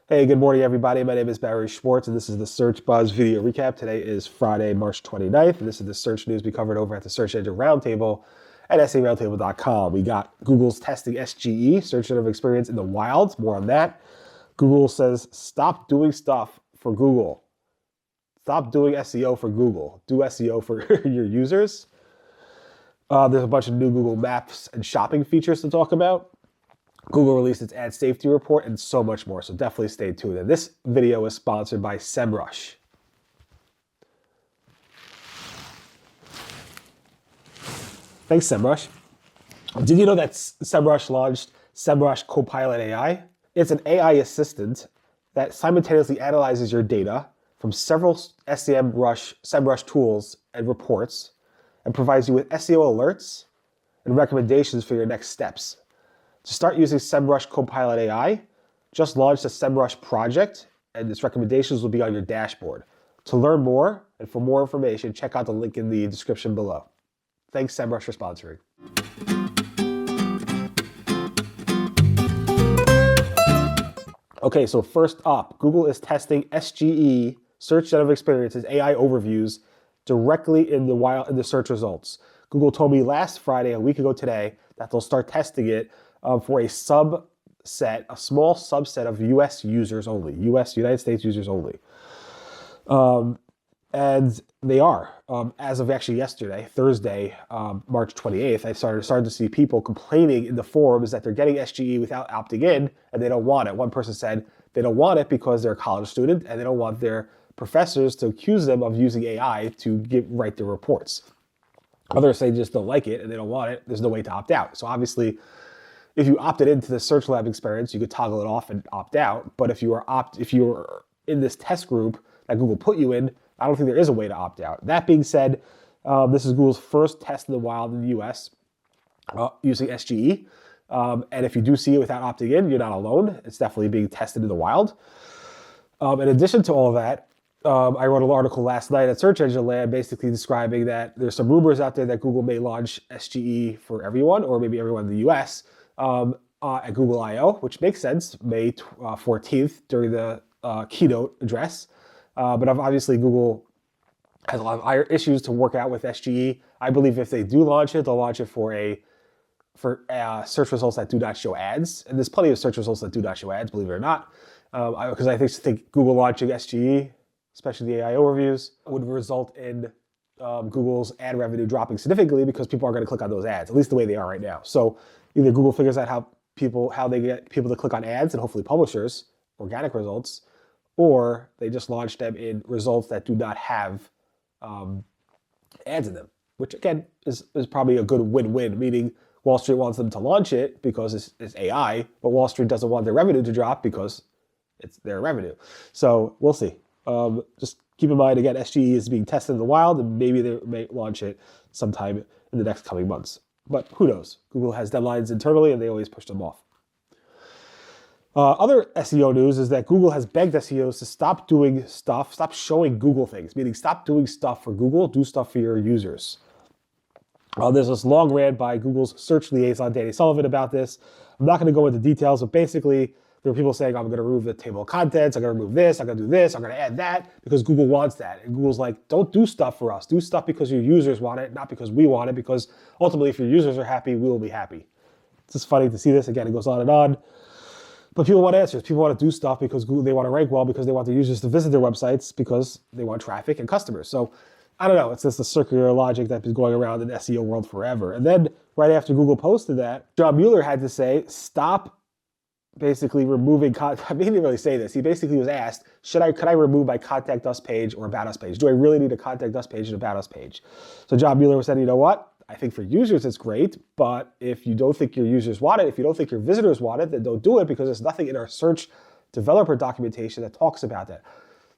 Hey, good morning, everybody. My name is Barry Schwartz, and this is the Search Buzz video recap. Today is Friday, March 29th, and this is the search news we covered over at the Search Engine Roundtable at SEOroundtable.com. We got Google's testing SGE, Search Engine Experience in the wild. More on that. Google says, stop doing stuff for Google. Stop doing SEO for Google. Do SEO for your users. There's a bunch of new Google Maps and shopping features to talk about. Google released its ad safety report and so much more, so definitely stay tuned. And this video is sponsored by SEMrush. Thanks, SEMrush. Did you know that SEMrush launched SEMrush Copilot AI? It's an AI assistant that simultaneously analyzes your data from several SEMrush tools and reports and provides you with SEO alerts and recommendations for your next steps. To start using SEMrush Copilot AI, just launch the SEMrush project, and its recommendations will be on your dashboard. To learn more and for more information, check out the link in the description below. Thanks, SEMrush, for sponsoring. Okay, so first up, Google is testing SGE, Search Generative Experiences, AI overviews directly in the search results. Google told me last Friday, a week ago today, that they'll start testing it for a small subset of US users only, United States users only. And they are. As of actually yesterday, Thursday, March 28th, I started to see people complaining in the forums that they're getting SGE without opting in, and they don't want it. One person said they don't want it because they're a college student, and they don't want their professors to accuse them of using AI to write their reports. Others say they just don't like it, and they don't want it. There's no way to opt out. So obviously, if you opted into the Search Lab experience, you could toggle it off and opt out. But if you're in this test group that Google put you in, I don't think there is a way to opt out. That being said, this is Google's first test in the wild in the US using SGE. And if you do see it without opting in, you're not alone. It's definitely being tested in the wild. In addition to all of that, I wrote an article last night at Search Engine Land basically describing that there's some rumors out there that Google may launch SGE for everyone, or maybe everyone in the US, at Google I/O, which makes sense, May 14th during the keynote address. But obviously Google has a lot of issues to work out with SGE. I believe if they do launch it, they'll launch it for search results that do not show ads. And there's plenty of search results that do not show ads, believe it or not. Because I think Google launching SGE, especially the AI overviews, would result in Google's ad revenue dropping significantly because people aren't going to click on those ads, at least the way they are right now. So either Google figures out how they get people to click on ads and hopefully publishers, organic results, or they just launch them in results that do not have ads in them, which again is probably a good win-win, meaning Wall Street wants them to launch it because it's AI, but Wall Street doesn't want their revenue to drop because it's their revenue. So we'll see. Just keep in mind, again, SGE is being tested in the wild, and maybe they may launch it sometime in the next coming months. But who knows? Google has deadlines internally, and they always push them off. Other SEO news is that Google has begged SEOs to stop doing stuff, stop showing Google things, meaning stop doing stuff for Google, do stuff for your users. There's this long rant by Google's search liaison, Danny Sullivan, about this. I'm not going to go into details, but basically, there are people saying, I'm going to remove the table of contents, I'm going to remove this, I'm going to do this, I'm going to add that, because Google wants that. And Google's like, don't do stuff for us. Do stuff because your users want it, not because we want it, because ultimately, if your users are happy, we will be happy. It's just funny to see this. Again, it goes on and on. But people want answers. People want to do stuff because they want to rank well, because they want their users to visit their websites, because they want traffic and customers. So I don't know. It's just a circular logic that's been going around in the SEO world forever. And then right after Google posted that, John Mueller had to say, stop basically removing content. I mean, he didn't really say this. He basically was asked, could I remove my Contact Us page or About Us page? Do I really need a Contact Us page and About Us page? So John Mueller said, you know what? I think for users it's great, but if you don't think your users want it, if you don't think your visitors want it, then don't do it, because there's nothing in our search developer documentation that talks about that.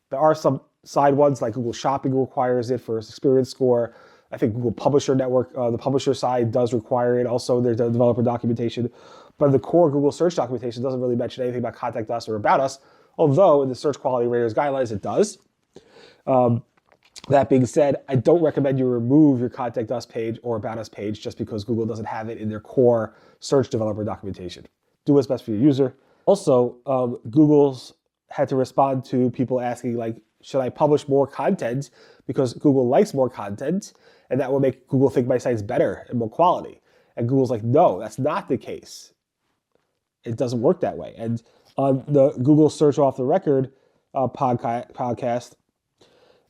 There are some side ones, like Google Shopping requires it for its experience score. I think Google Publisher Network, the publisher side, does require it. Also, there's the developer documentation. But the core Google search documentation doesn't really mention anything about Contact Us or About Us, although in the Search Quality Raters guidelines it does. That being said, I don't recommend you remove your Contact Us page or About Us page just because Google doesn't have it in their core search developer documentation. Do what's best for your user. Also, Google's had to respond to people asking, like, should I publish more content because Google likes more content and that will make Google think my site's better and more quality? And Google's like, no, that's not the case. It doesn't work that way. And on the Google Search Off the Record podcast,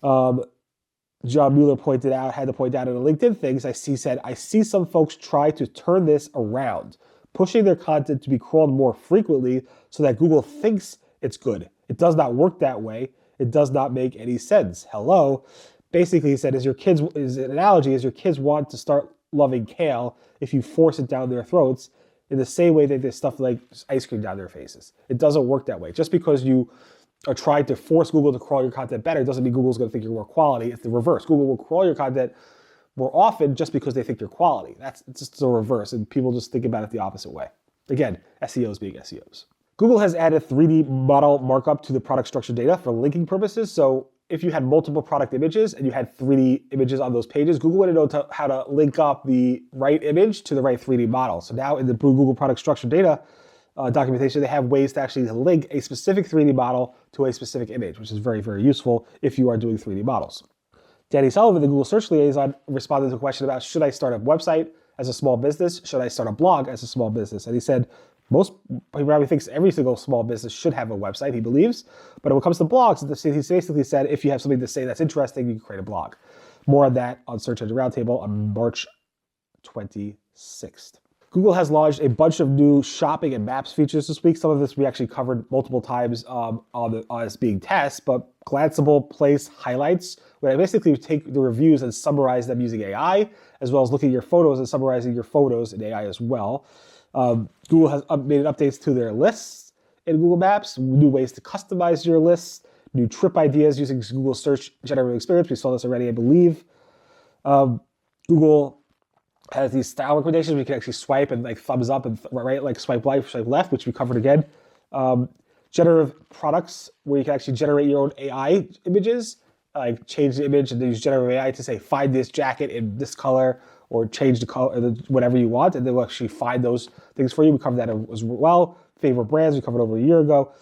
John Mueller had to point out in the LinkedIn things, I see some folks try to turn this around, pushing their content to be crawled more frequently so that Google thinks it's good. It does not work that way. It does not make any sense. Hello. Basically, he said, your kids want to start loving kale if you force it down their throats in the same way that they stuff like ice cream down their faces. It doesn't work that way. Just because you are trying to force Google to crawl your content better doesn't mean Google's going to think you're more quality. It's the reverse. Google will crawl your content more often just because they think you're quality. That's just the reverse, and people just think about it the opposite way. Again, SEOs being SEOs. Google has added 3D model markup to the product structure data for linking purposes. So if you had multiple product images and you had 3D images on those pages, Google would know how to link up the right image to the right 3D model. So now in the Google product structure data documentation, they have ways to actually link a specific 3D model to a specific image, which is very, very useful if you are doing 3D models. Danny Sullivan, the Google Search Liaison, responded to a question about, should I start a website as a small business? Should I start a blog as a small business? And he said, he probably thinks every single small business should have a website, he believes. But when it comes to blogs, he basically said, if you have something to say that's interesting, you can create a blog. More on that on Search Engine Roundtable on March 26th. Google has launched a bunch of new shopping and maps features this week. Some of this we actually covered multiple times as being tests, but glanceable place highlights, where I basically take the reviews and summarize them using AI, as well as looking at your photos and summarizing your photos in AI as well. Google has made updates to their lists in Google Maps, new ways to customize your lists, new trip ideas using Google Search Generative Experience. We saw this already, I believe. Google has these style recommendations where you can actually swipe and like thumbs up and right, like swipe right, swipe left, which we covered again. Generative products where you can actually generate your own AI images, like change the image and then use generative AI to say, find this jacket in this color, or change the color, whatever you want, and they will actually find those things for you. We covered that as well. Favorite brands, we covered over a year ago.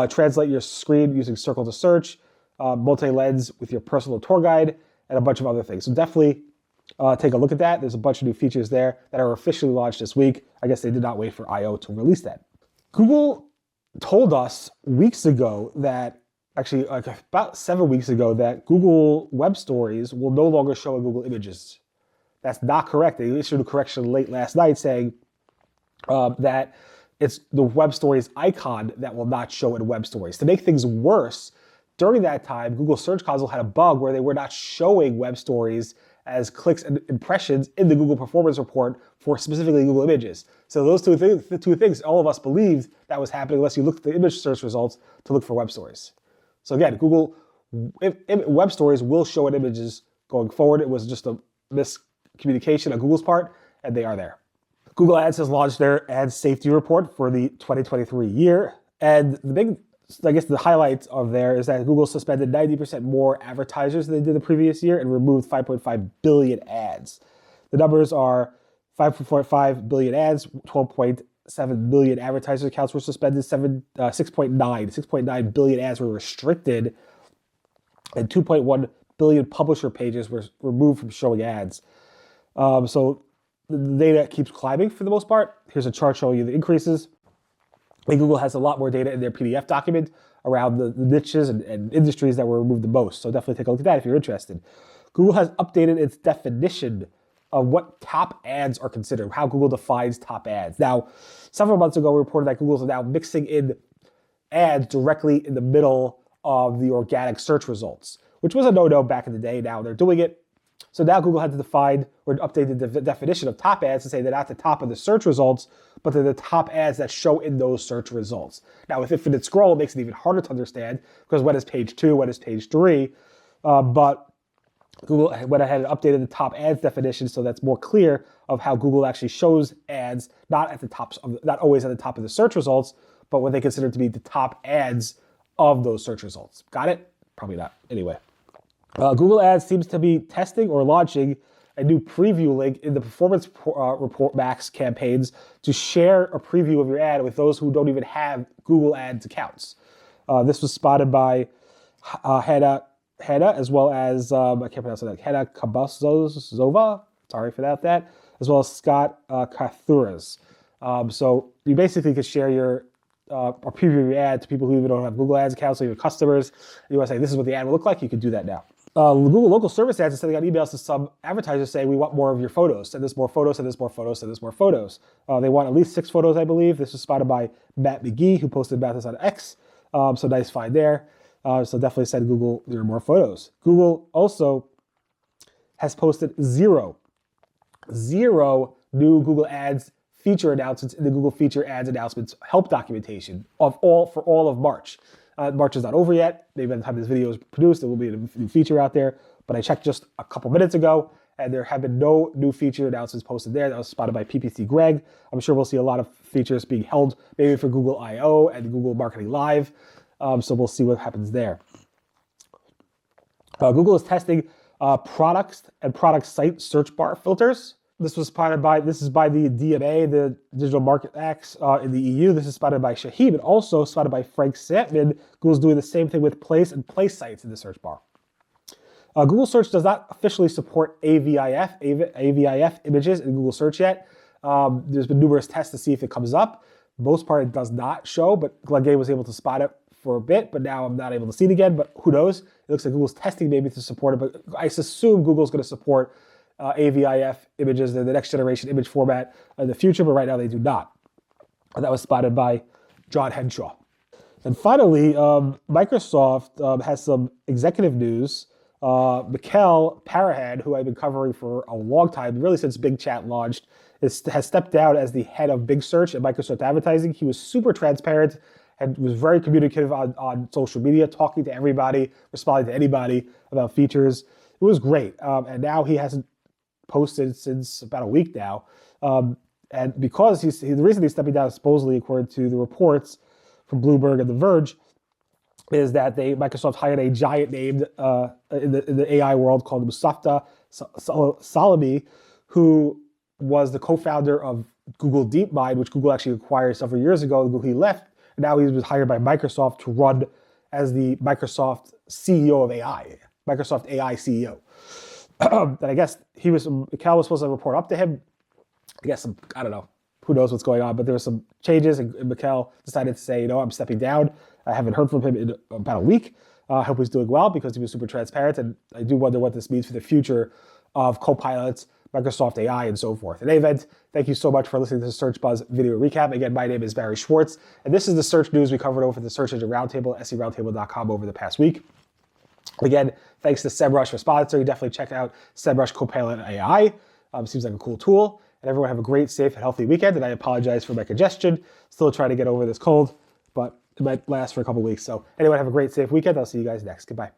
Translate your screen using Circle to Search, multi-lens with your personal tour guide, and a bunch of other things. So definitely take a look at that. There's a bunch of new features there that are officially launched this week. I guess they did not wait for I/O to release that. Google told us weeks ago that, actually like about 7 weeks ago, that Google Web Stories will no longer show in Google Images. That's not correct. They issued a correction late last night saying that it's the Web Stories icon that will not show in Web Stories. To make things worse, during that time, Google Search Console had a bug where they were not showing Web Stories as clicks and impressions in the Google Performance Report for specifically Google Images. So those two things, all of us believed that was happening unless you looked at the image search results to look for Web Stories. So again, Google Web Stories will show in images going forward. It was just a miscommunication on Google's part, and they are there. Google Ads has launched their ad safety report for the 2023 year. And the big, I guess the highlight of there is that Google suspended 90% more advertisers than they did the previous year and removed 5.5 billion ads. The numbers are 5.5 billion ads, 12.7 million advertiser accounts were suspended, 6.9 billion ads were restricted, and 2.1 billion publisher pages were removed from showing ads. So the data keeps climbing for the most part. Here's a chart showing you the increases. And Google has a lot more data in their PDF document around the niches and industries that were removed the most. So definitely take a look at that if you're interested. Google has updated its definition of what top ads are considered, how Google defines top ads. Now, several months ago, we reported that Google's now mixing in ads directly in the middle of the organic search results, which was a no-no back in the day. Now they're doing it. So now Google had to define or update the definition of top ads to say they're not the top of the search results, but they're the top ads that show in those search results. Now with infinite scroll, it makes it even harder to understand because what is page 2, what is page 3? But Google went ahead and updated the top ads definition so that's more clear of how Google actually shows ads, not always at the top of the search results, but what they consider to be the top ads of those search results. Got it? Probably not. Anyway. Google Ads seems to be testing or launching a new preview link in the Performance Report Max campaigns to share a preview of your ad with those who don't even have Google Ads accounts. This was spotted by Heda, as well as, I can't pronounce it, Heda Kabasova, sorry for that, as well as Scott Kathuras. So you basically could share your or preview your ad to people who even don't have Google Ads accounts, so your customers. You want to say, this is what the ad will look like, you could do that now. Google local service ads are sending out emails to some advertisers saying, we want more of your photos. Send us more photos, send us more photos, send us more photos. They want at least 6 photos, I believe. This was spotted by Matt McGee, who posted about this on X. So nice find there. So definitely send Google your more photos. Google also has posted zero new Google Ads feature announcements in the Google Feature Ads Announcements help documentation for all of March. March is not over yet. Maybe by the time this video is produced, there will be a new feature out there. But I checked just a couple minutes ago, and there have been no new feature announcements posted there. That was spotted by PPC Greg. I'm sure we'll see a lot of features being held maybe for Google I/O and Google Marketing Live. So we'll see what happens there. Google is testing products and product site search bar filters. This was spotted by, this is by the DMA, the Digital Market Acts in the EU. This is spotted by Shahid, and also spotted by Frank Santman. Google's doing the same thing with place and place sites in the search bar. Google Search does not officially support AVIF images in Google Search yet. There's been numerous tests to see if it comes up. Most part it does not show, but Glenn Gay was able to spot it for a bit, but now I'm not able to see it again, but who knows? It looks like Google's testing maybe to support it, but I assume Google's going to support AVIF images, the next generation image format in the future, but right now they do not. And that was spotted by John Henshaw. And finally, Microsoft has some executive news. Mikhail, Parakhin, who I've been covering for a long time, really since Bing Chat launched, has stepped down as the head of Bing Search at Microsoft Advertising. He was super transparent and was very communicative on social media, talking to everybody, responding to anybody about features. It was great. And now he hasn't posted since about a week now. And because the reason he's stepping down, supposedly, according to the reports from Bloomberg and The Verge, is that Microsoft hired a giant named in the AI world called Mustafa Salami, who was the co-founder of Google DeepMind, which Google actually acquired several years ago. He left, and now he was hired by Microsoft to run as the Microsoft CEO of AI, Microsoft AI CEO. And I guess Mikhail was supposed to report up to him. I guess I don't know, who knows what's going on, but there were some changes, and Mikhail decided to say, I'm stepping down. I haven't heard from him in about a week. I hope he's doing well, because he was super transparent, and I do wonder what this means for the future of Copilots, Microsoft AI, and so forth. In any event, thank you so much for listening to the Search Buzz video recap. Again, my name is Barry Schwartz, and this is the search news we covered over the Search Engine Roundtable, SERoundtable.com over the past week. Again, thanks to SEMrush for sponsoring. Definitely check out SEMrush Copilot AI. Seems like a cool tool. And everyone have a great, safe, and healthy weekend. And I apologize for my congestion. Still trying to get over this cold, but it might last for a couple weeks. So anyway, have a great, safe weekend. I'll see you guys next. Goodbye.